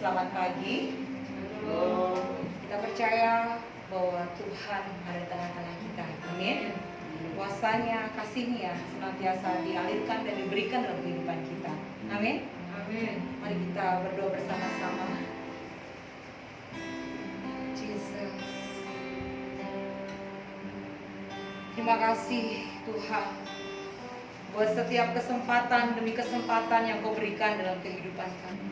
Selamat pagi. Kita percaya bahwa Tuhan ada di tengah-tengah kita. Amin. Kuasanya, kasih-Nya senantiasa dialirkan dan diberikan dalam kehidupan kita. Amin. Amin. Mari kita berdoa bersama-sama. Jesus. Terima kasih Tuhan buat setiap kesempatan demi kesempatan yang Kau berikan dalam kehidupan kami.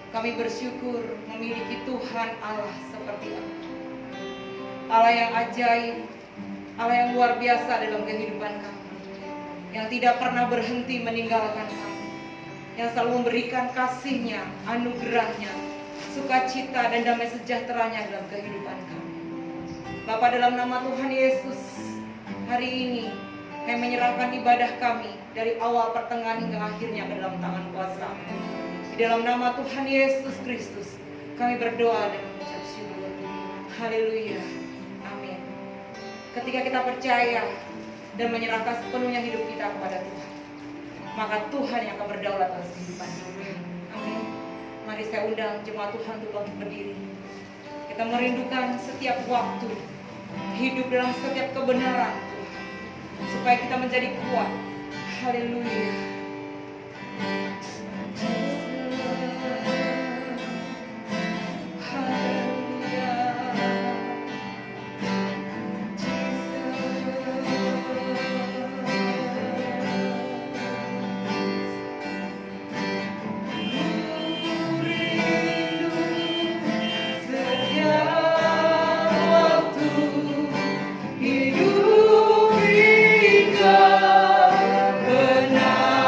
Kami bersyukur memiliki Tuhan Allah seperti Engkau, Allah yang ajaib, Allah yang luar biasa dalam kehidupan kami, yang tidak pernah berhenti meninggalkan kami, yang selalu memberikan kasih-Nya, anugerah-Nya, sukacita dan damai sejahteranya dalam kehidupan kami. Bapa, dalam nama Tuhan Yesus, hari ini kami menyerahkan ibadah kami dari awal, pertengahan hingga akhirnya ke dalam tangan kuasa. Di dalam nama Tuhan Yesus Kristus kami berdoa dan mengucap syukur. Haleluya. Amin. Ketika kita percaya dan menyerahkan sepenuhnya hidup kita kepada Tuhan, maka Tuhan yang akan berdaulat atas kehidupan kita. Amin. Mari saya undang jemaat Tuhan untuk bangkit berdiri. Kita merindukan setiap waktu hidup dalam setiap kebenaran Tuhan, supaya kita menjadi kuat. Haleluya. Hidup hingga benar.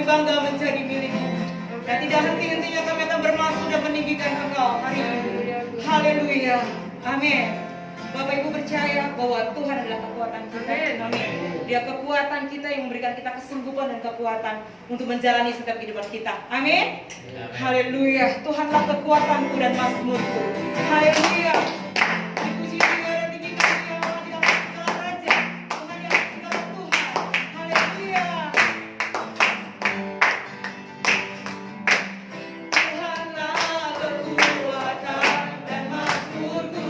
bangga menjadi milik-Mu. Dan tidak henti-hentinya kami akan bermasuk dan meninggikan Engkau. Haleluya. Amin. Bapak Ibu percaya bahwa Tuhan adalah kekuatan kita. Amin. Dia kekuatan kita yang memberikan kita kesanggupan dan kekuatan untuk menjalani setiap kehidupan kita. Amin. Haleluya. Tuhanlah kekuatanku dan mazmurku. Haleluya. Dipuji Dia dan tinggikan Dia Allah di atas segala raja. Tuhan di atas segala Tuhan. Haleluya. Tuhanlah kekuatan dan mazmurku.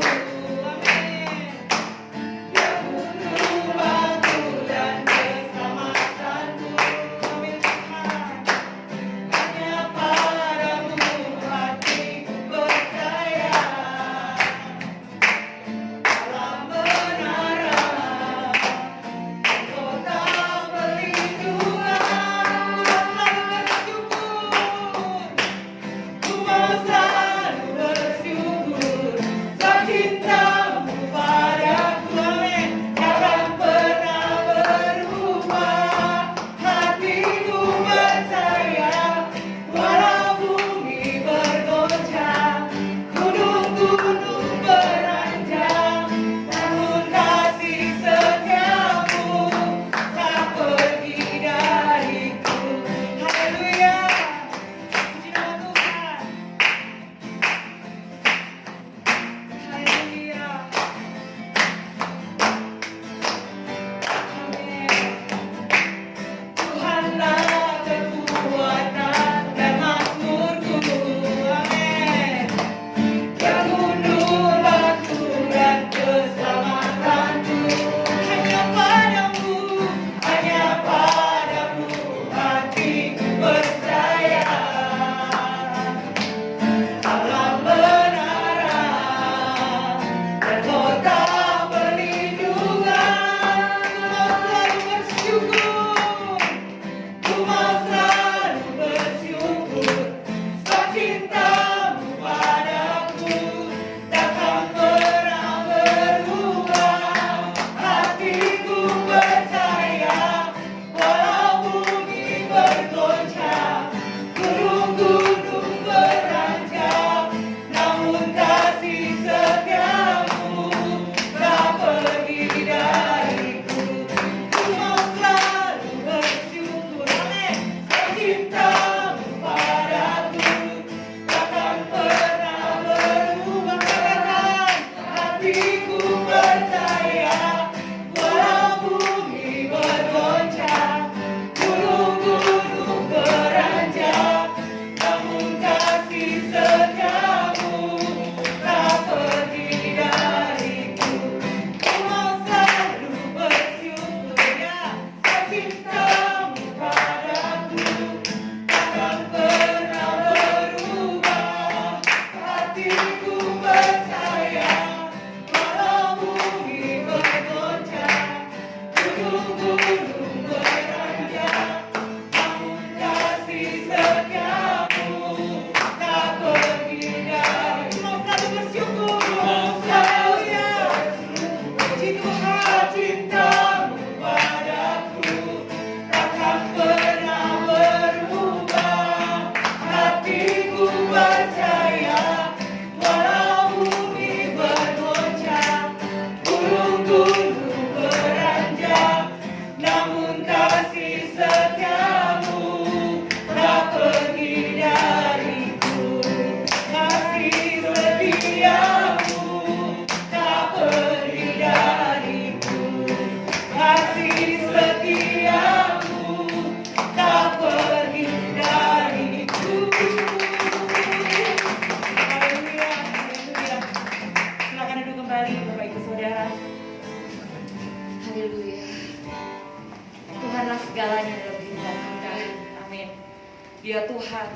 Dia Tuhan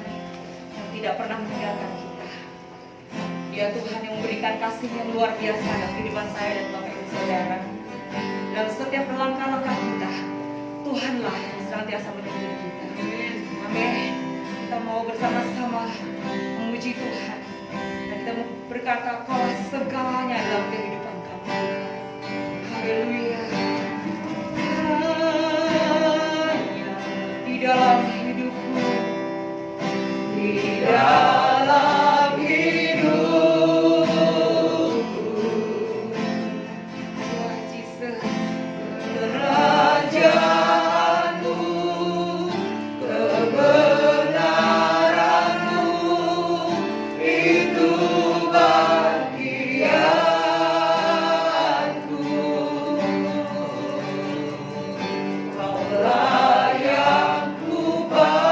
yang tidak pernah meninggalkan kita. Dia Tuhan yang memberikan kasih yang luar biasa dalam kehidupan saya dan Bapak Ibu Saudara. Dalam setiap langkah-langkah kita, Tuhanlah yang senantiasa menuntun kita. Amin. Kita mau bersama-sama memuji Tuhan. Dan kita mau berkata, Kaulah segalanya dalam kehidupan kami. Haleluya. Di dalam hidup dalam hidupku. Ya Jesus, kerajaanmu, kebenaranmu, itu bagianku. Kaulah yang ku pandang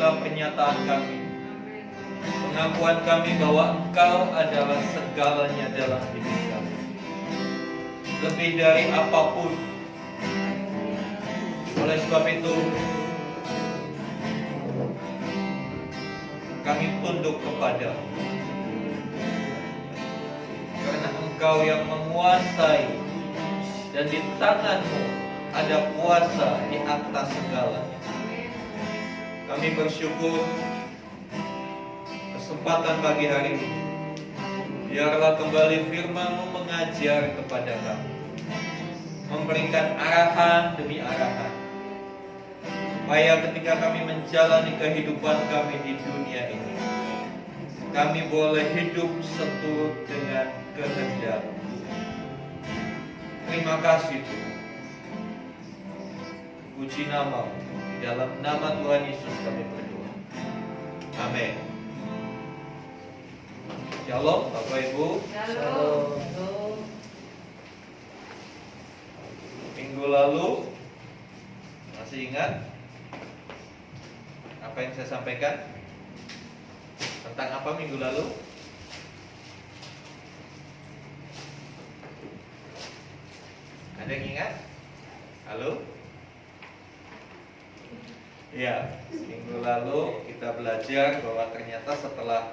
Penuhilah pernyataan kami, pengakuan kami bahwa Engkau adalah segalanya dalam hidup kami. Lebih dari apapun. Oleh sebab itu, kami tunduk kepadamu. Karena Engkau yang menguasai, dan di tangan-Mu ada kuasa di atas segalanya. Kami bersyukur kesempatan pagi hari ini. Biarlah kembali firman-Mu mengajar kepada kami, memberikan arahan demi arahan, supaya ketika kami menjalani kehidupan kami di dunia ini, kami boleh hidup seturut dengan kehendak. Terima kasih Tuhan. Puji nama-Mu. Dalam nama Tuhan Yesus kami berdoa. Amin. Shalom Bapak Ibu. Shalom. Minggu lalu masih ingat apa yang saya sampaikan? Tentang apa minggu lalu? Ada yang ingat? Halo? Ya, minggu lalu kita belajar bahwa ternyata setelah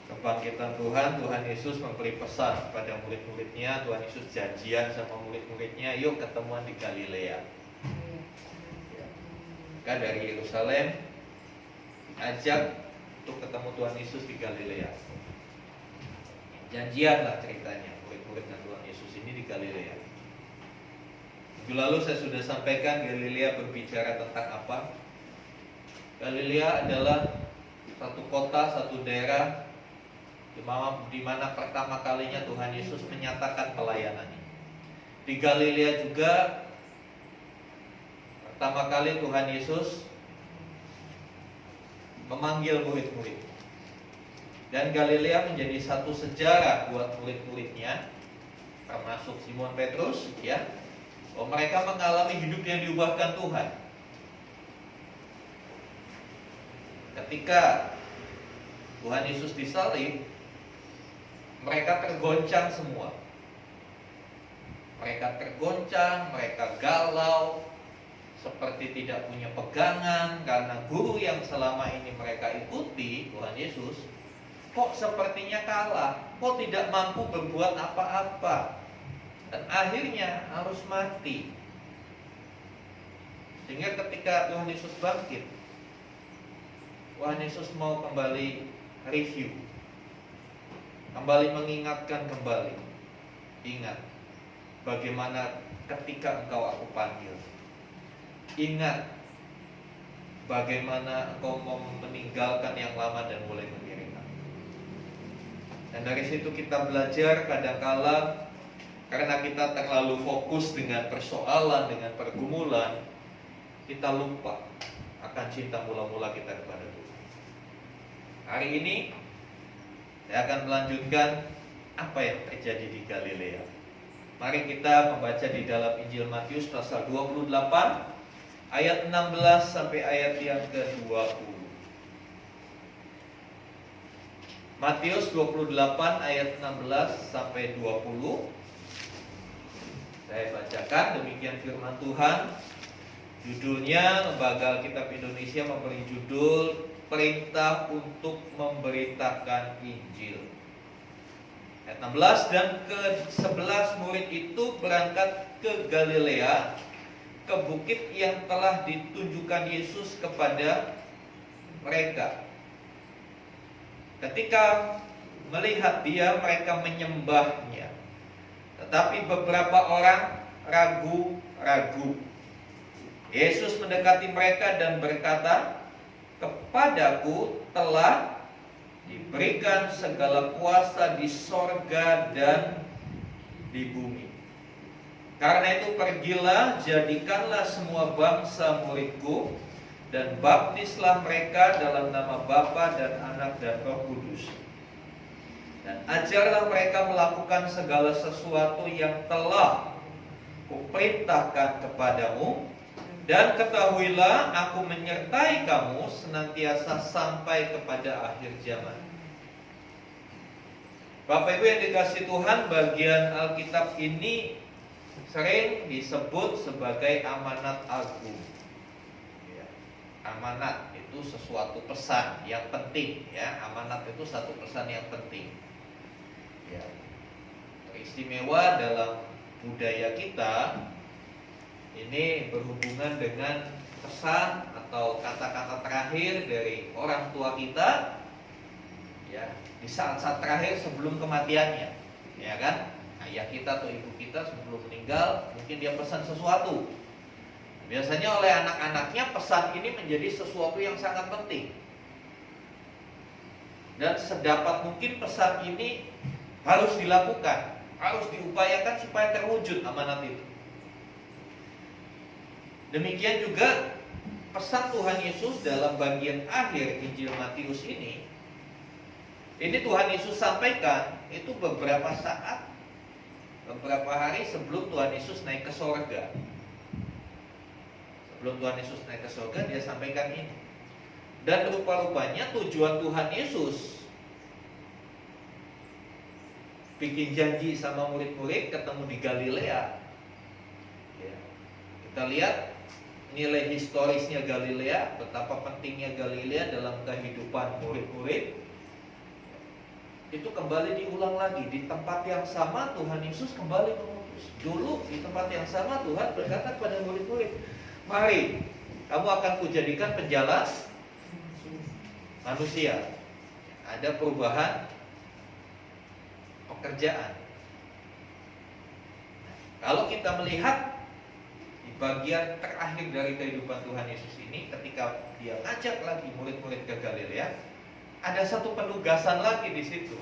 kebangkitan Tuhan Yesus memberi pesan kepada murid-muridnya. Tuhan Yesus janjian sama murid-muridnya, yuk ketemuan di Galilea. Maka dari Yerusalem ajak untuk ketemu Tuhan Yesus di Galilea. Janjian lah ceritanya murid-murid dan Tuhan Yesus ini di Galilea. Minggu lalu saya sudah sampaikan Galilea berbicara tentang apa. Galilea adalah satu kota, satu daerah di mana pertama kalinya Tuhan Yesus menyatakan pelayanannya. Di Galilea juga pertama kali Tuhan Yesus memanggil murid-murid. Dan Galilea menjadi satu sejarah buat murid-muridnya, termasuk Simon Petrus, ya. Mereka mengalami hidup yang diubahkan Tuhan. Ketika Tuhan Yesus disalib, mereka tergoncang semua. Mereka tergoncang, mereka galau, seperti tidak punya pegangan, karena guru yang selama ini mereka ikuti, Tuhan Yesus, kok sepertinya kalah, kok tidak mampu berbuat apa-apa, dan akhirnya harus mati. Sehingga ketika Tuhan Yesus bangkit, Tuhan Yesus mau kembali review, kembali mengingatkan kembali. Ingat bagaimana ketika engkau aku panggil. Ingat bagaimana engkau mau meninggalkan yang lama dan mulai mengiringkan. Dan dari situ kita belajar kadangkala karena kita terlalu fokus dengan persoalan, dengan pergumulan, kita lupa akan cinta mula-mula kita kepada Tuhan. Hari ini saya akan melanjutkan apa yang terjadi di Galilea. Mari kita membaca di dalam Injil Matius pasal 28 ayat 16 sampai ayat yang ke-20. Matius 28 ayat 16 sampai 20. Saya bacakan, demikian firman Tuhan. Judulnya Lembaga Alkitab Indonesia memberi judul Perintah untuk Memberitakan Injil. Ayat 16, dan ke-11 murid itu berangkat ke Galilea, ke bukit yang telah ditunjukkan Yesus kepada mereka. Ketika melihat dia, mereka menyembahnya. Tetapi beberapa orang ragu-ragu. Yesus mendekati mereka dan berkata, "Kepadaku telah diberikan segala kuasa di sorga dan di bumi. Karena itu pergilah, jadikanlah semua bangsa muridku, dan baptislah mereka dalam nama Bapa dan Anak dan Roh Kudus. Dan ajarlah mereka melakukan segala sesuatu yang telah kuperintahkan kepadamu. Dan ketahuilah aku menyertai kamu senantiasa sampai kepada akhir zaman. Bapak Ibu yang dikasihi Tuhan, bagian Alkitab ini sering disebut sebagai amanat agung. Ya, amanat itu sesuatu pesan yang penting, ya. Amanat itu satu pesan yang penting. Ya. Teristimewa dalam budaya kita ini berhubungan dengan pesan atau kata-kata terakhir dari orang tua kita, ya, di saat-saat terakhir sebelum kematiannya, ya kan? Ayah kita atau ibu kita sebelum meninggal mungkin dia pesan sesuatu. Biasanya oleh anak-anaknya pesan ini menjadi sesuatu yang sangat penting. Dan sedapat mungkin pesan ini harus dilakukan, harus diupayakan supaya terwujud amanat itu. Demikian juga pesan Tuhan Yesus dalam bagian akhir Injil Matius ini Tuhan Yesus sampaikan itu beberapa saat, beberapa hari sebelum Tuhan Yesus naik ke sorga. Sebelum Tuhan Yesus naik ke sorga, dia sampaikan ini. Dan rupa-rupanya tujuan Tuhan Yesus bikin janji sama murid-murid ketemu di Galilea. Ya. Kita lihat nilai historisnya Galilea, betapa pentingnya Galilea dalam kehidupan murid-murid. Itu kembali diulang lagi di tempat yang sama. Tuhan Yesus kembali mengutus. Dulu di tempat yang sama Tuhan berkata kepada murid-murid, mari, kamu akan kujadikan penjala manusia. Ada perubahan pekerjaan. Kalau kita melihat di bagian terakhir dari kehidupan Tuhan Yesus ini, ketika dia ngajak lagi murid-murid ke Galilea, ada satu penugasan lagi di situ.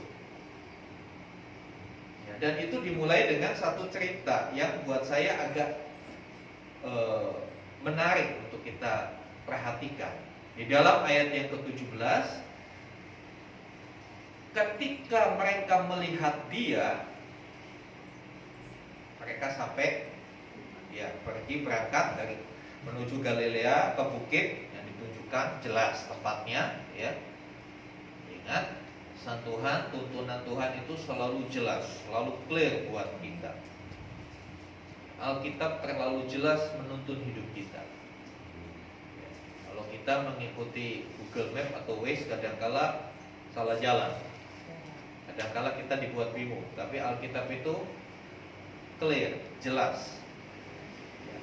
Ya, dan itu dimulai dengan satu cerita yang buat saya agak menarik untuk kita perhatikan. Di dalam ayat yang ke-17, ketika mereka melihat dia, mereka sampai ya pergi berangkat dari menuju Galilea ke bukit yang ditunjukkan jelas tempatnya, ya. Ingat, pesan Tuhan, tuntunan Tuhan itu selalu jelas, selalu clear buat kita. Alkitab terlalu jelas menuntun hidup kita. Ya, kalau kita mengikuti Google Map atau Waze, kadangkala salah jalan, kadangkala kita dibuat bingung. Tapi Alkitab itu clear, jelas. Ya.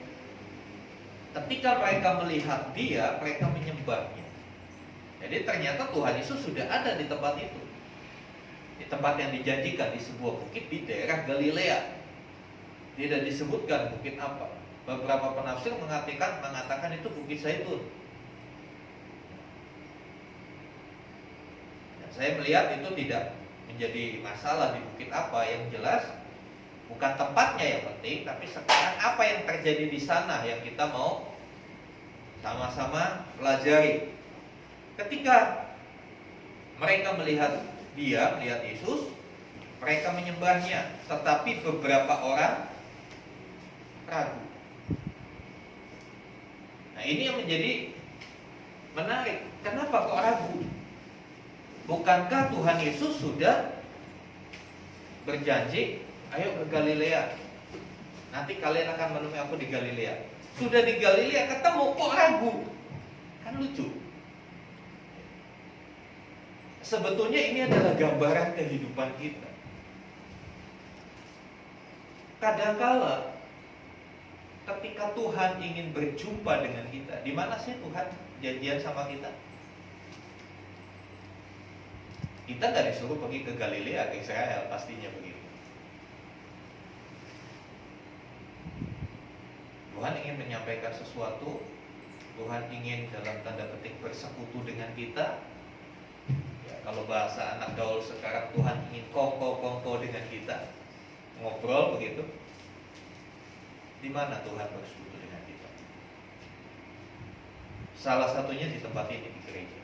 Ketika mereka melihat dia, mereka menyembahnya. Jadi ternyata Tuhan Yesus sudah ada di tempat itu, di tempat yang dijanjikan, di sebuah bukit di daerah Galilea. Tidak disebutkan bukit apa. Beberapa penafsir mengatakan itu bukit Zaitun. Dan saya melihat itu tidak menjadi masalah di bukit apa. Yang jelas bukan tempatnya yang penting, tapi sekarang apa yang terjadi di sana yang kita mau sama-sama pelajari. Ketika mereka melihat dia, melihat Yesus, mereka menyembahnya, tetapi beberapa orang ragu. Nah, ini yang menjadi menarik. Kenapa kok ragu? Bukankah Tuhan Yesus sudah berjanji, ayo ke Galilea, nanti kalian akan menemui aku di Galilea. Sudah di Galilea ketemu, kok ragu? Kan lucu. Sebetulnya ini adalah gambaran kehidupan kita. Kadangkala ketika Tuhan ingin berjumpa dengan kita, di mana sih Tuhan janjian sama kita? Kita nggak disuruh pergi ke Galilea, ke Israel, pastinya begitu. Tuhan ingin menyampaikan sesuatu, Tuhan ingin dalam tanda petik bersekutu dengan kita. Kalau bahasa anak gaul sekarang, Tuhan ingin kongko-kongko dengan kita, ngobrol begitu. Di mana Tuhan bersekutu dengan kita? Salah satunya di tempat ini, di gereja,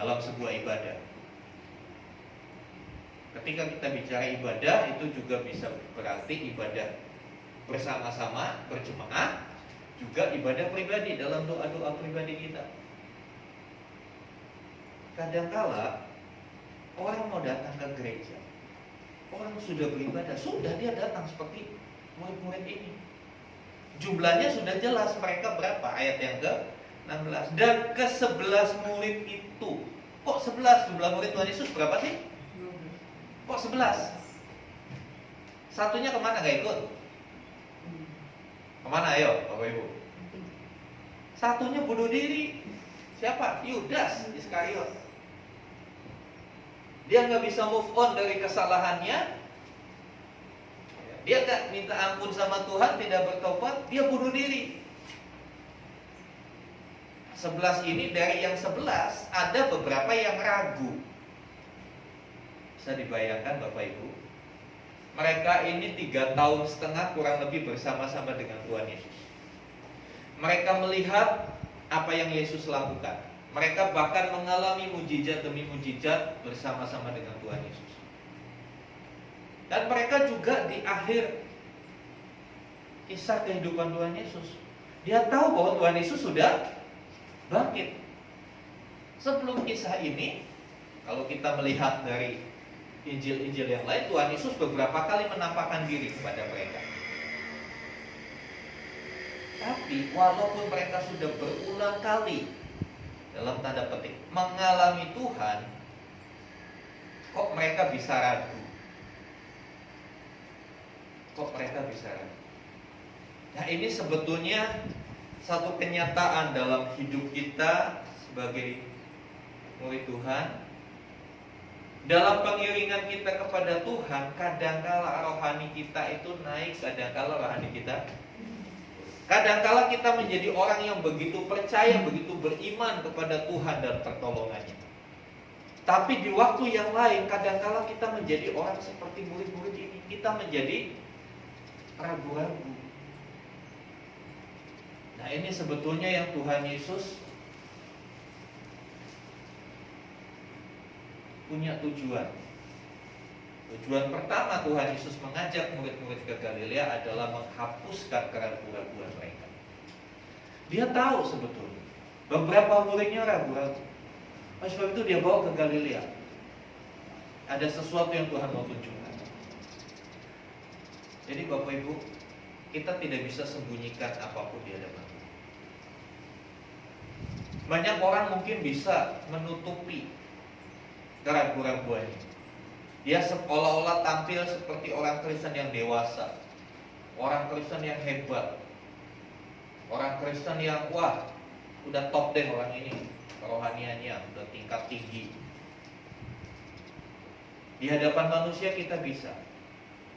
dalam sebuah ibadah. Ketika kita bicara ibadah, itu juga bisa berarti ibadah bersama-sama, berjemaah, Juga ibadah pribadi, dalam doa-doa pribadi kita. Kadangkala orang mau datang ke gereja, orang sudah beribadah, sudah dia datang seperti murid-murid ini. Jumlahnya sudah jelas mereka berapa, ayat yang ke-16. Dan ke-11 murid itu, kok 11 jumlah murid Tuhan Yesus berapa sih? Kok 11? Satunya kemana gak ikut? Kemana ayo Bapak Ibu? Satunya bunuh diri. Siapa? Yudas Iskariot. Dia nggak bisa move on dari kesalahannya. Dia nggak minta ampun sama Tuhan, tidak bertobat, dia bunuh diri. 11 ini, dari yang 11 ada beberapa yang ragu. Bisa dibayangkan Bapak Ibu, mereka ini 3,5 tahun kurang lebih bersama-sama dengan Tuhan Yesus. Mereka melihat apa yang Yesus lakukan. Mereka bahkan mengalami mujizat demi mujizat bersama-sama dengan Tuhan Yesus. Dan mereka juga di akhir kisah kehidupan Tuhan Yesus, dia tahu bahwa Tuhan Yesus sudah bangkit. Sebelum kisah ini, kalau kita melihat dari Injil-Injil yang lain, Tuhan Yesus beberapa kali menampakkan diri kepada mereka. Tapi walaupun mereka sudah berulang kali, dalam tanda petik, mengalami Tuhan, kok mereka bisa ragu? Kok mereka bisa ragu? Nah, ini sebetulnya satu kenyataan dalam hidup kita sebagai murid Tuhan. Dalam pengiringan kita kepada Tuhan, kadangkala rohani kita itu naik, kadangkala rohani kita. Kadangkala kita menjadi orang yang begitu percaya, begitu beriman kepada Tuhan dan pertolongannya. Tapi di waktu yang lain, kadangkala kita menjadi orang seperti murid-murid ini. Kita menjadi ragu-ragu. Nah, ini sebetulnya yang Tuhan Yesus punya tujuan. Tujuan pertama Tuhan Yesus mengajak murid-murid ke Galilea adalah menghapuskan keraguan-keraguan mereka. Dia tahu sebetulnya beberapa muridnya ragu-ragu. Oleh sebab itu dia bawa ke Galilea. Ada sesuatu yang Tuhan mau tunjukkan. Jadi Bapak Ibu, kita tidak bisa sembunyikan apapun di hadapan Tuhan. Banyak orang mungkin bisa menutupi keraguan-keraguannya. Dia seolah-olah tampil seperti orang Kristen yang dewasa, orang Kristen yang hebat, orang Kristen yang wah, udah top deh orang ini, kerohaniannya udah tingkat tinggi. Di hadapan manusia kita bisa,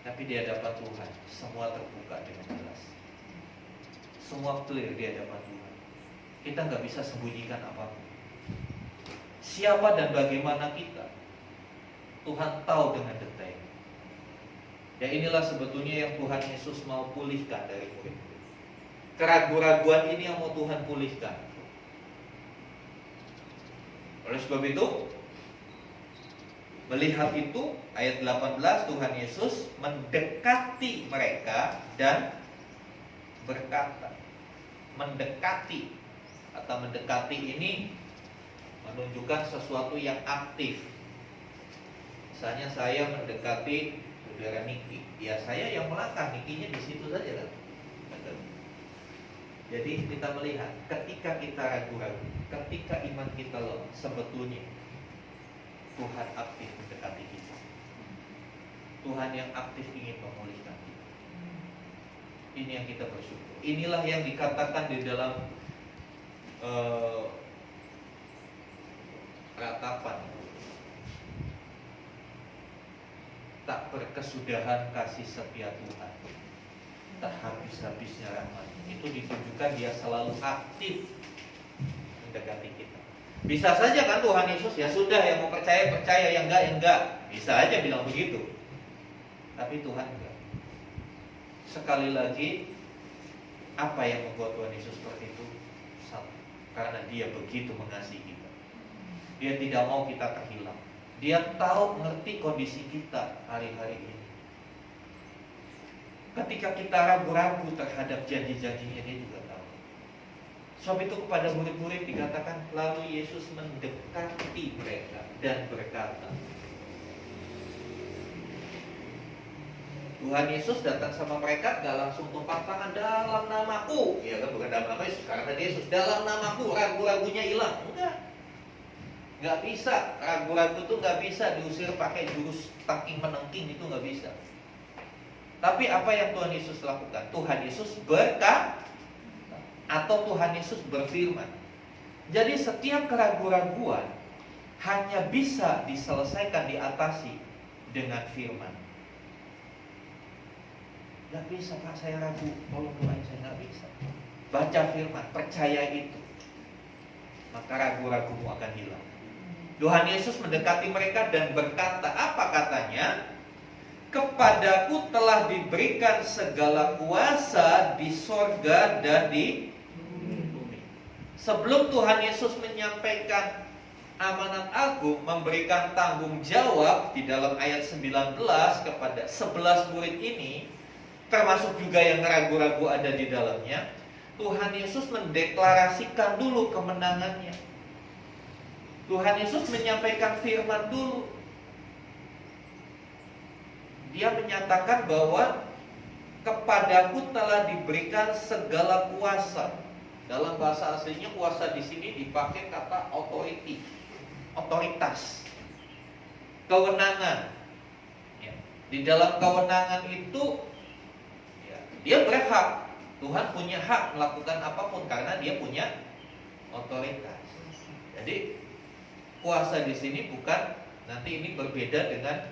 tapi di hadapan Tuhan semua terbuka dengan jelas, semua clear di hadapan Tuhan. Kita nggak bisa sembunyikan apapun. Siapa dan bagaimana kita, Tuhan tahu dengan detail. Ya, inilah sebetulnya yang Tuhan Yesus mau pulihkan dari murid-murid. Keraguan-keraguan ini yang mau Tuhan pulihkan. Oleh sebab itu, melihat itu, ayat 18, Tuhan Yesus mendekati mereka dan berkata. Mendekati, kata mendekati ini menunjukkan sesuatu yang aktif. Misalnya saya mendekati saudara Niki, ya saya yang melangkah, Nikinya di situ saja kan. Jadi kita melihat ketika kita ragu-ragu, ketika iman kita lemah, sebetulnya Tuhan aktif mendekati kita. Tuhan yang aktif ingin memulihkan kita. Ini yang kita bersyukur. Inilah yang dikatakan di dalam ratapan. Tak berkesudahan kasih setia Tuhan, tak habis-habisnya rahmat. Itu ditunjukkan dia selalu aktif mendekati kita. Bisa saja kan Tuhan Yesus, ya sudah, yang mau percaya percaya, yang enggak. Bisa aja bilang begitu. Tapi Tuhan enggak. Sekali lagi, apa yang membuat Tuhan Yesus seperti itu? Satu, karena dia begitu mengasihi kita. Dia tidak mau kita terhilang. Dia tahu, ngerti kondisi kita hari-hari ini. Ketika kita ragu-ragu terhadap janji-janjinya, dia juga tahu. Sebab itu kepada murid-murid dikatakan, lalu Yesus mendekati mereka dan berkata, Tuhan Yesus datang sama mereka gak langsung tumpah tangan dalam namaku, ya kan, bukan dalam nama Yesus, karena Yesus dalam namaku ragu-ragunya hilang. Nggak bisa, ragu-ragu itu nggak bisa diusir pakai jurus tangking menengking, itu nggak bisa. Tapi apa yang Tuhan Yesus lakukan? Tuhan Yesus berkata atau Tuhan Yesus berfirman. Jadi setiap keraguan-raguan hanya bisa diselesaikan, diatasi dengan firman. Nggak bisa, Pak, saya ragu, tolong doain saya. Nggak bisa. Baca firman, percaya itu, maka ragu-ragumu akan hilang. Tuhan Yesus mendekati mereka dan berkata, apa katanya? Kepadaku telah diberikan segala kuasa di sorga dan di bumi. Sebelum Tuhan Yesus menyampaikan amanat agung, memberikan tanggung jawab di dalam ayat 19 kepada 11 murid ini, termasuk juga yang ragu-ragu ada di dalamnya, Tuhan Yesus mendeklarasikan dulu kemenangannya. Tuhan Yesus menyampaikan firman dulu. Dia menyatakan bahwa kepadaku telah diberikan segala kuasa. Dalam bahasa aslinya kuasa di sini dipakai kata authority, otoritas, kewenangan. Ya. Di dalam kewenangan itu, ya, dia berhak. Tuhan punya hak melakukan apapun karena dia punya otoritas. Jadi kuasa di sini bukan, nanti ini berbeda dengan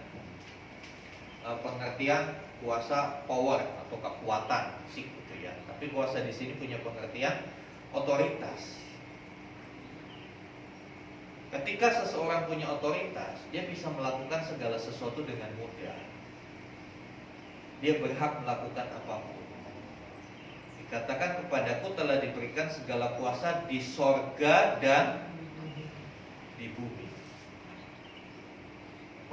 pengertian kuasa power atau kekuatan fisik gitu ya. Tapi kuasa di sini punya pengertian otoritas. Ketika seseorang punya otoritas, dia bisa melakukan segala sesuatu dengan mudah. Dia berhak melakukan apapun. Dikatakan kepadaku telah diberikan segala kuasa di sorga dan di bumi.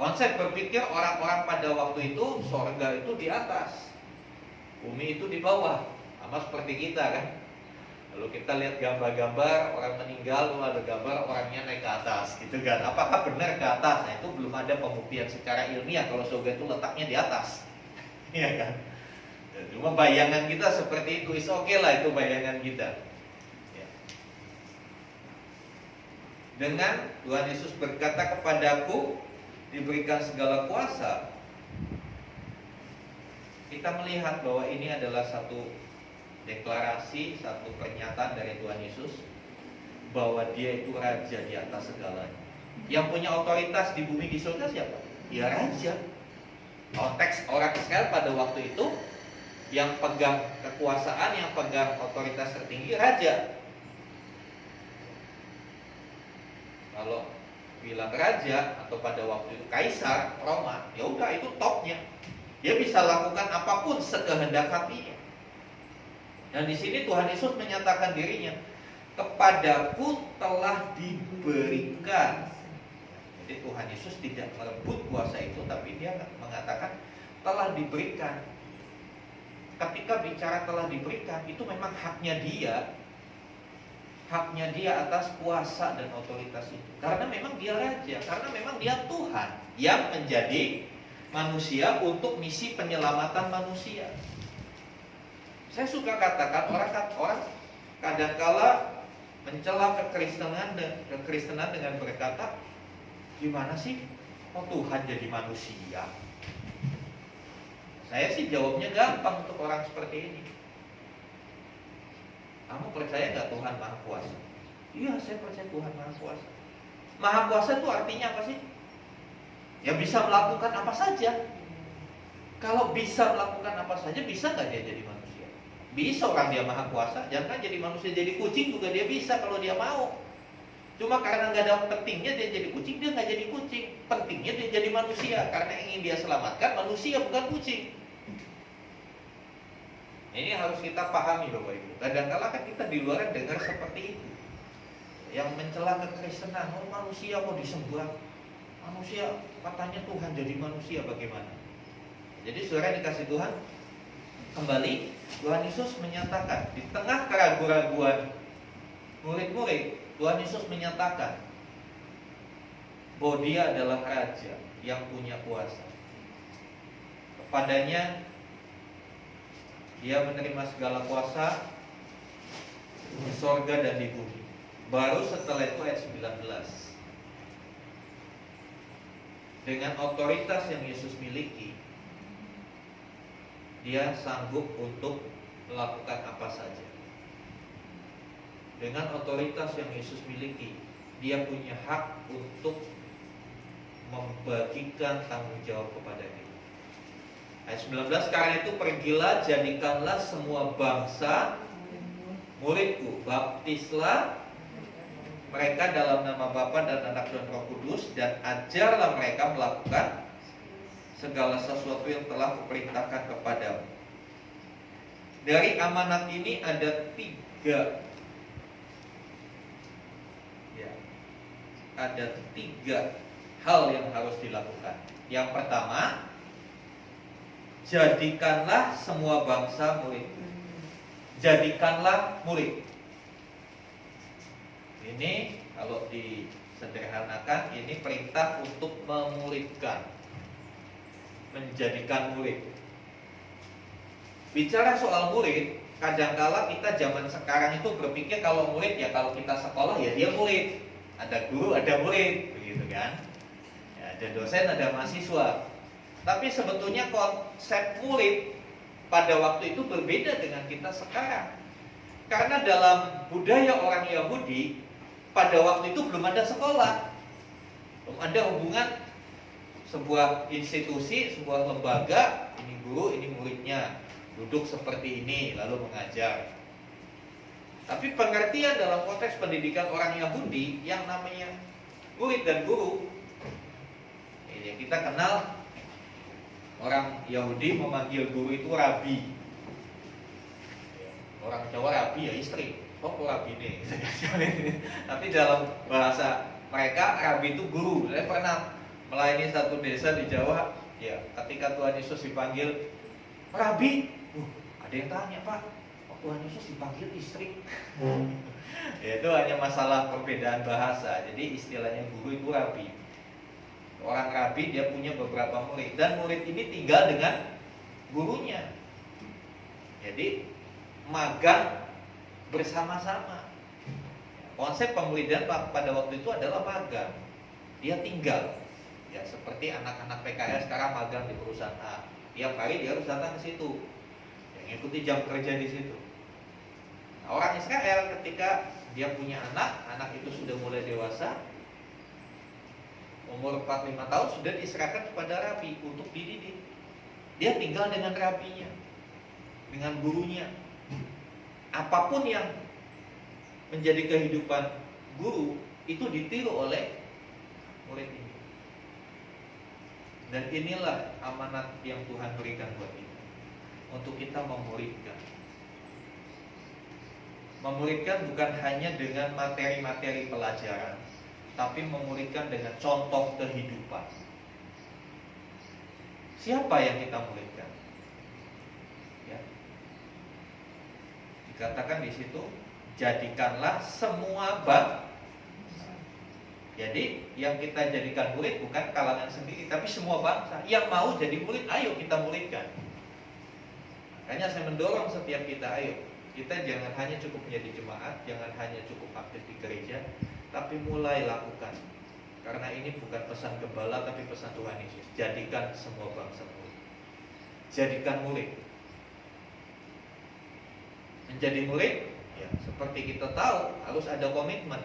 Konsep berpikir orang-orang pada waktu itu, sorga itu di atas, bumi itu di bawah, sama seperti kita kan. Lalu kita lihat gambar-gambar orang meninggal, lalu ada gambar orangnya naik ke atas, gitu kan. Apakah benar ke atas? Nah, itu belum ada pembuktian secara ilmiah kalau surga itu letaknya di atas, iya kan? Cuma bayangan kita seperti itu, is oke lah itu bayangan kita. Dengan Tuhan Yesus berkata kepadaku diberikan segala kuasa, kita melihat bahwa ini adalah satu deklarasi, satu pernyataan dari Tuhan Yesus bahwa dia itu raja di atas segalanya. Yang punya otoritas di bumi di surga siapa? Ya raja. Konteks orang Israel pada waktu itu yang pegang kekuasaan, yang pegang otoritas tertinggi raja. Kalau bilang raja atau pada waktu itu kaisar Roma, ya udah itu topnya. Dia bisa lakukan apapun sekehendak hatinya. Dan di sini Tuhan Yesus menyatakan dirinya, kepadaku telah diberikan. Jadi Tuhan Yesus tidak merebut kuasa itu, tapi dia mengatakan telah diberikan. Ketika bicara telah diberikan, itu memang haknya dia. Haknya dia atas kuasa dan otoritas itu. Karena memang dia raja, karena memang dia Tuhan yang menjadi manusia untuk misi penyelamatan manusia. Saya suka katakan orang kadangkala mencela kekristenan dengan berkata, gimana sih? Oh, Tuhan jadi manusia. Saya sih jawabnya gampang untuk orang seperti ini. Kamu percaya nggak Tuhan Maha Kuasa? Iya, saya percaya Tuhan Maha Kuasa. Maha Kuasa itu artinya apa sih? Ya bisa melakukan apa saja. Kalau bisa melakukan apa saja, bisa nggak dia jadi manusia? Bisa, orang dia Maha Kuasa. Jangan jadi manusia, jadi kucing juga dia bisa kalau dia mau. Cuma karena nggak ada pentingnya dia jadi kucing, dia nggak jadi kucing. Pentingnya dia jadi manusia karena ingin dia selamatkan manusia, bukan kucing. Ini harus kita pahami Bapak Ibu. Kadang-kadang kan kita di luar dengar seperti itu, yang mencela kekristenan. Oh, manusia mau disembah, manusia katanya Tuhan jadi manusia, bagaimana? Jadi saudara dikasih Tuhan, kembali Tuhan Yesus menyatakan di tengah keraguan-raguan murid-murid, Tuhan Yesus menyatakan bahwa Dia adalah Raja yang punya kuasa. Kepadanya Dia menerima segala kuasa di sorga dan di bumi. Baru setelah itu ayat 19, dengan otoritas yang Yesus miliki, Dia sanggup untuk melakukan apa saja. Dengan otoritas yang Yesus miliki, Dia punya hak untuk membagikan tanggung jawab kepada kita. Ayat 19, karena itu pergilah, jadikanlah semua bangsa muridku, baptislah mereka dalam nama Bapa dan Anak dan Roh Kudus, dan ajarlah mereka melakukan segala sesuatu yang telah kuperintahkan kepadamu. Dari amanat ini ada 3 hal yang harus dilakukan. Yang pertama, jadikanlah semua bangsa murid. Jadikanlah murid. Ini kalau disederhanakan, ini perintah untuk memuridkan, menjadikan murid. Bicara soal murid, kadangkala kita zaman sekarang itu berpikir kalau murid ya kalau kita sekolah ya dia murid. Ada guru, ada murid, begitu kan? Ya, ada dosen, ada mahasiswa. Tapi sebetulnya konsep murid pada waktu itu berbeda dengan kita sekarang. Karena dalam budaya orang Yahudi, pada waktu itu belum ada sekolah, belum ada hubungan sebuah institusi, sebuah lembaga, ini guru, ini muridnya, duduk seperti ini, lalu mengajar. Tapi pengertian dalam konteks pendidikan orang Yahudi yang namanya murid dan guru, ini kita kenal, orang Yahudi memanggil guru itu rabi. Orang Jawa rabi ya istri, kok rabi nih. Tapi dalam bahasa mereka rabi itu guru. Saya pernah melayani satu desa di Jawa, ya ketika Tuhan Yesus dipanggil rabi, ada yang tanya, Pak, kok Tuhan Yesus dipanggil istri? Ya, itu hanya masalah perbedaan bahasa. Jadi istilahnya guru itu rabi. Orang rabi dia punya beberapa murid, dan murid ini tinggal dengan gurunya. Jadi magang bersama-sama. Konsep pemuridan pada waktu itu adalah magang. Dia tinggal, ya seperti anak-anak PKL sekarang magang di perusahaan A. Tiap hari dia harus datang ke situ, yang ikuti jam kerja di situ. Nah, orang Israel ketika dia punya anak itu sudah mulai dewasa, umur 4-5 tahun sudah diserahkan kepada rabi untuk dididik. Dia tinggal dengan rabinya, dengan gurunya. Apapun yang menjadi kehidupan guru itu ditiru oleh murid ini. Dan inilah amanat yang Tuhan berikan buat kita, untuk kita memuridkan. Memuridkan bukan hanya dengan materi-materi pelajaran, tapi memuridkan dengan contoh kehidupan. Siapa yang kita muridkan? Ya. Dikatakan di situ, jadikanlah semua bangsa. Jadi yang kita jadikan murid bukan kalangan sendiri, tapi semua bangsa. Yang mau jadi murid, ayo kita muridkan. Makanya saya mendorong setiap kita, ayo kita jangan hanya cukup menjadi jemaat, jangan hanya cukup aktif di gereja, tapi mulai lakukan. Karena ini bukan pesan gembala, tapi pesan Tuhan Yesus. Jadikan semua bangsa murid. Jadikan murid. Menjadi murid, ya seperti kita tahu harus ada komitmen.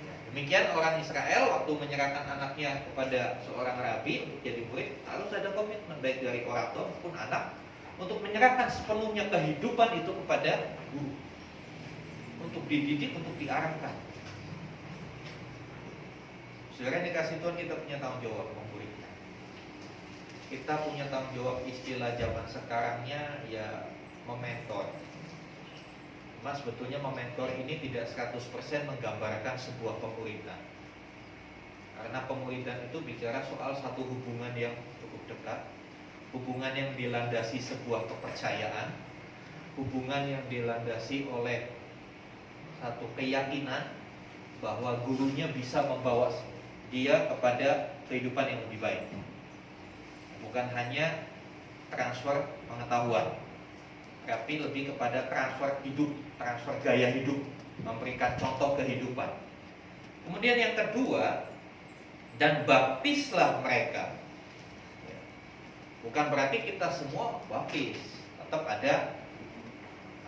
Ya, demikian orang Israel waktu menyerahkan anaknya kepada seorang rabi untuk jadi murid, harus ada komitmen baik dari orang tua maupun anak untuk menyerahkan sepenuhnya kehidupan itu kepada guru, untuk dididik, untuk diarahkan. Saudara dikasih Tuhan, kita punya tanggung jawab memuridkan. Kita punya tanggung jawab, istilah zaman sekarangnya ya mementor. Mas, sebetulnya mementor ini tidak 100% menggambarkan sebuah pemuridan. Karena pemuridan itu bicara soal satu hubungan yang cukup dekat, hubungan yang dilandasi sebuah kepercayaan, hubungan yang dilandasi oleh satu keyakinan bahwa gurunya bisa membawa dia kepada kehidupan yang lebih baik. Bukan hanya transfer pengetahuan, tapi lebih kepada transfer hidup, transfer gaya hidup, memberikan contoh kehidupan. Kemudian yang kedua, dan baptislah mereka. Bukan berarti kita semua baptis, tetap ada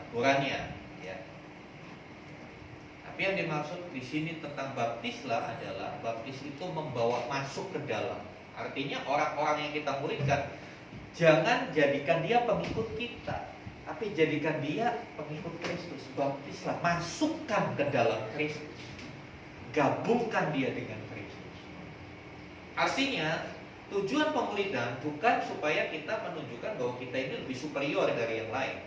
aturannya, ya. Tapi yang dimaksud di sini tentang baptislah adalah baptis itu membawa masuk ke dalam. Artinya orang-orang yang kita muridkan, jangan jadikan dia pengikut kita, tapi jadikan dia pengikut Kristus. Baptislah, masukkan ke dalam Kristus, gabungkan dia dengan Kristus. Artinya tujuan pemuridan bukan supaya kita menunjukkan bahwa kita ini lebih superior dari yang lain,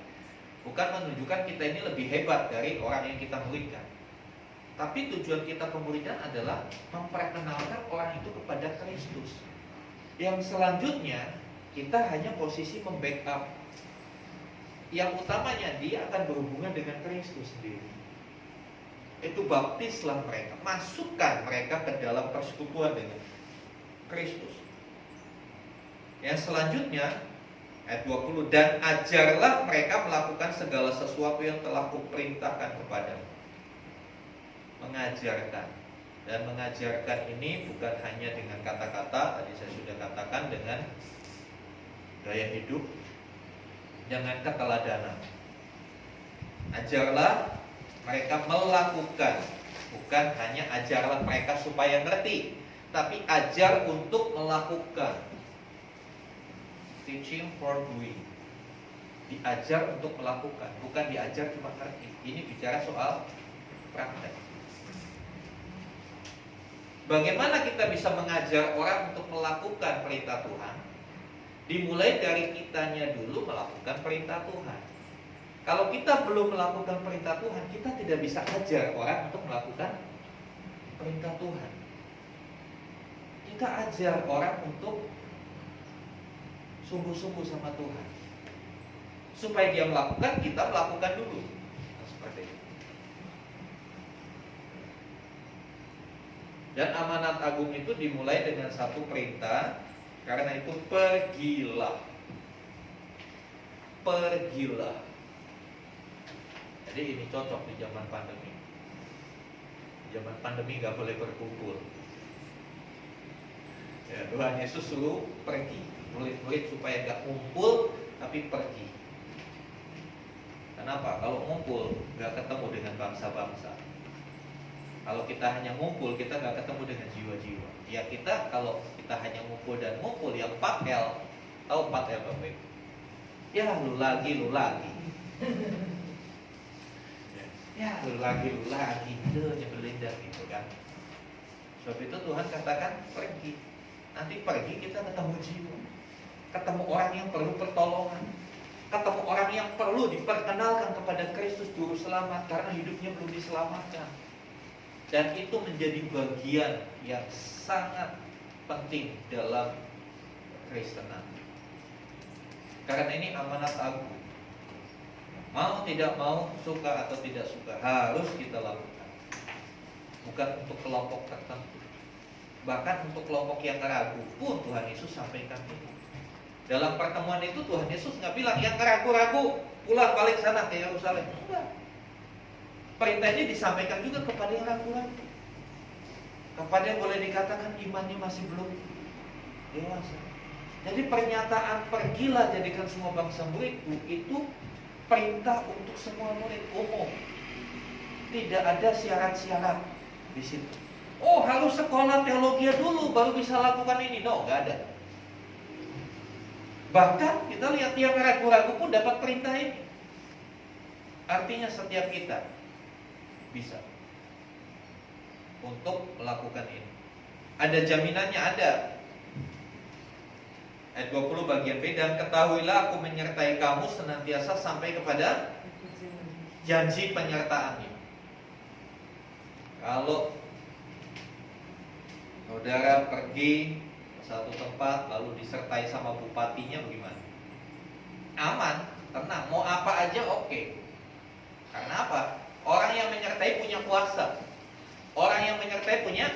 bukan menunjukkan kita ini lebih hebat dari orang yang kita muridkan. Tapi tujuan kita pemuridan adalah memperkenalkan orang itu kepada Kristus. Yang selanjutnya kita hanya posisi membackup. Yang utamanya dia akan berhubungan dengan Kristus sendiri. Itu baptislah mereka, masukkan mereka ke dalam persekutuan dengan Kristus. Yang selanjutnya ayat 20, dan ajarlah mereka melakukan segala sesuatu yang telah kuperintahkan kepadamu. Mengajarkan. Dan mengajarkan ini bukan hanya dengan kata-kata, tadi saya sudah katakan, dengan gaya hidup, dengan keteladanan. Ajarlah mereka melakukan, bukan hanya ajarlah mereka supaya ngerti, tapi ajar untuk melakukan. Teaching for doing. Diajar untuk melakukan, bukan diajar cuma ngerti. Ini bicara soal praktek. Bagaimana kita bisa mengajar orang untuk melakukan perintah Tuhan? Dimulai dari kitanya dulu melakukan perintah Tuhan. Kalau kita belum melakukan perintah Tuhan, kita tidak bisa ajar orang untuk melakukan perintah Tuhan. Kita ajar orang untuk sungguh-sungguh sama Tuhan. Supaya dia melakukan, kita melakukan dulu. Nah, seperti itu. Dan amanat agung itu dimulai dengan satu perintah. Karena itu pergilah. Pergilah. Jadi ini cocok di zaman pandemi. Zaman pandemi gak boleh berkumpul. Ya, Tuhan Yesus suruh pergi. Murid-murid supaya gak kumpul, tapi pergi. Kenapa? Kalau ngumpul gak ketemu dengan bangsa-bangsa. Kalau kita hanya ngumpul, kita gak ketemu dengan jiwa-jiwa. Ya kita, kalau kita hanya ngumpul dan ngumpul, ya 4L. Tahu 4L Bapak Ibu? Ya lu lagi. Ya lu lagi. Itu nyebelin dah gitu kan. Sebab itu Tuhan katakan pergi. Nanti pergi kita ketemu jiwa, ketemu orang yang perlu pertolongan, ketemu orang yang perlu diperkenalkan kepada Kristus Juru Selamat karena hidupnya belum diselamatkan. Dan itu menjadi bagian yang sangat penting dalam Kristenan. Karena ini amanat agung. Mau tidak mau, suka atau tidak suka, harus kita lakukan. Bukan untuk kelompok tertentu. Bahkan untuk kelompok yang ragu pun Tuhan Yesus sampaikan itu. Dalam pertemuan itu Tuhan Yesus nggak bilang yang ragu-ragu pulang balik sana ke Yerusalem. Enggak. Perintah ini disampaikan juga kepada yang ragu-ragu, kepada yang boleh dikatakan imannya masih belum dewasa. Jadi pernyataan pergilah jadikan semua bangsa muridku itu perintah untuk semua murid umum. Tidak ada syarat-syarat di situ. Oh harus sekolah teologi dulu baru bisa lakukan ini. No, nggak ada. Bahkan kita lihat yang ragu-ragu pun dapat perintah ini. Artinya setiap kita bisa untuk melakukan ini. Ada jaminannya, ada. Ayat 20 bagian B, dan ketahuilah aku menyertai kamu senantiasa sampai kepada janji penyertaannya. Kalau saudara pergi ke satu tempat lalu disertai sama bupatinya bagaimana? Aman, tenang, mau apa aja oke. Karena apa? Orang yang menyertai kuasa. Orang yang menyertai punya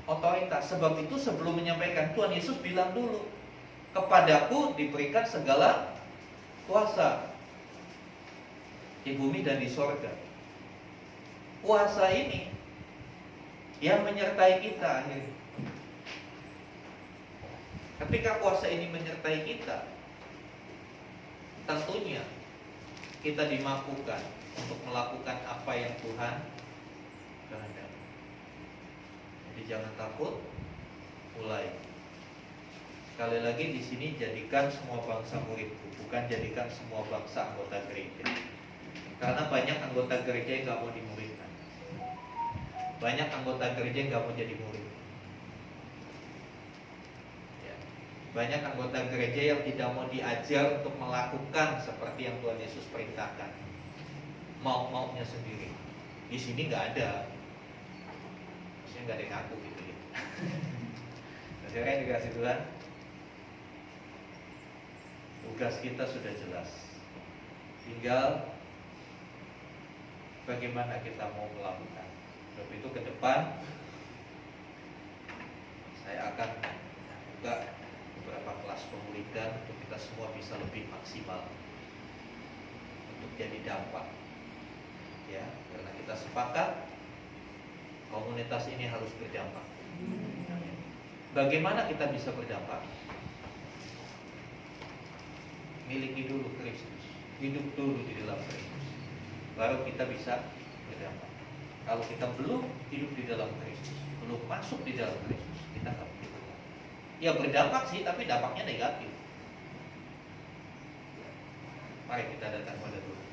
otoritas. Sebab itu sebelum menyampaikan, Tuhan Yesus bilang dulu, kepadaku diberikan segala kuasa di bumi dan di sorga. Kuasa ini yang menyertai kita akhirnya. Ketika kuasa ini menyertai kita, tentunya kita dimampukan untuk melakukan apa yang Tuhan kehendaki. Jadi jangan takut, mulai. Sekali lagi di sini jadikan semua bangsa muridku, bukan jadikan semua bangsa anggota gereja. Karena banyak anggota gereja yang gak mau dimuridkan. Banyak anggota gereja yang gak mau jadi murid. Ya. Banyak anggota gereja yang tidak mau diajar untuk melakukan seperti yang Tuhan Yesus perintahkan. Mau-maunya sendiri. Di sini gak ada. Maksudnya gak ada yang ngaku gitu ya. Saudara yang dikasih Tuhan, tugas kita sudah jelas. Tinggal bagaimana kita mau melakukan. Sebab itu ke depan saya akan buka beberapa kelas pemuridan untuk kita semua bisa lebih maksimal untuk jadi dampak. Ya, karena kita sepakat komunitas ini harus berdampak. Bagaimana kita bisa berdampak? Miliki dulu Kristus, hidup dulu di dalam Kristus, baru kita bisa berdampak. Kalau kita belum hidup di dalam Kristus, belum masuk di dalam Kristus, kita nggak bisa berdampak. Ya berdampak sih, tapi dampaknya negatif. Mari kita datang pada Tuhan.